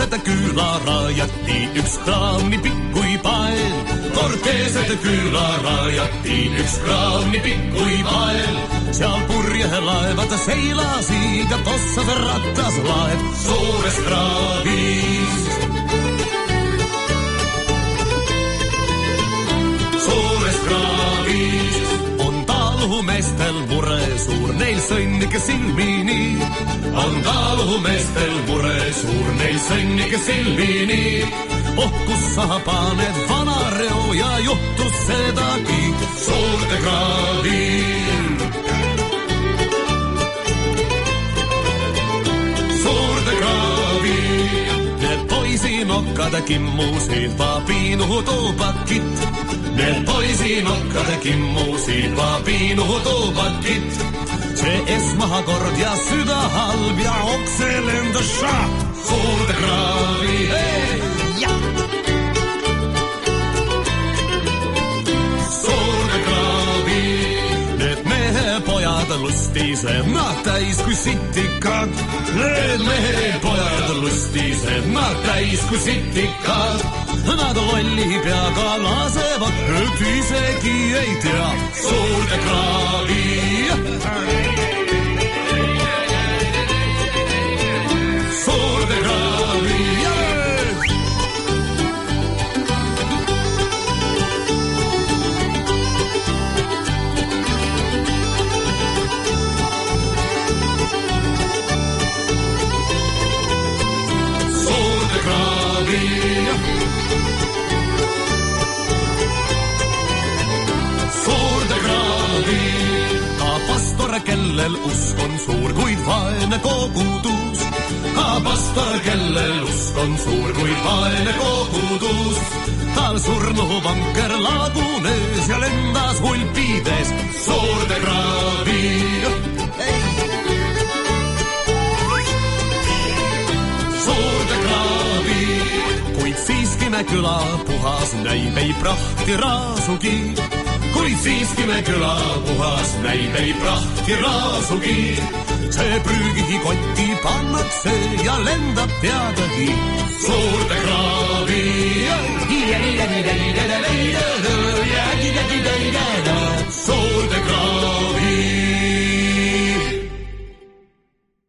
Korteeset küla rajati üks kraani pikk kui pael. Korteeset küla rajati üks kraani pikk kui pael. Seal purjelaevad seilasid ja tossas rattas laev suures kraavis. Suures kraavis on talumeestel mure suur, neil sõnnike silmini. On talumeestel mure suur, neil sõnnike silmini. Oh, kus sa paned vana reo ja juhtus sedagi suurde kraavil. Suurde kraavil. Need poisinokkad kimmusid vapiinu tuubakit. Need poisinokkad kimmusid vapiinu tuubakit. See esmahakord ja süda halb ja okse lendas suurde kraavi. Hey! Suurde kraavi. Need mehepojad lustised, nad täis kui sitikad. Need mehepojad lustised, nad täis kui sitikad. Nad lolli peaga lasevad, et isegi ei tea suurde kraavi. Suurde kraavi. Suurde kraavi. Suurde kraavi. Ka pastor, kellel usk on suur, kuid vaene kogudus. Ka pastor, kellel usk on suur, kuid vaene kogudus. Tal surnu vanker lagunes ja lendas hulpides suurde kraavi. Suurde kraavi. Kuid siiski me küla puhas näib ei prahti raasugi. Kuid siiski me küla puhas näib ei prahti raasugi. See prüügi kotti pannakse ja lendab teadagi suurde kraavi.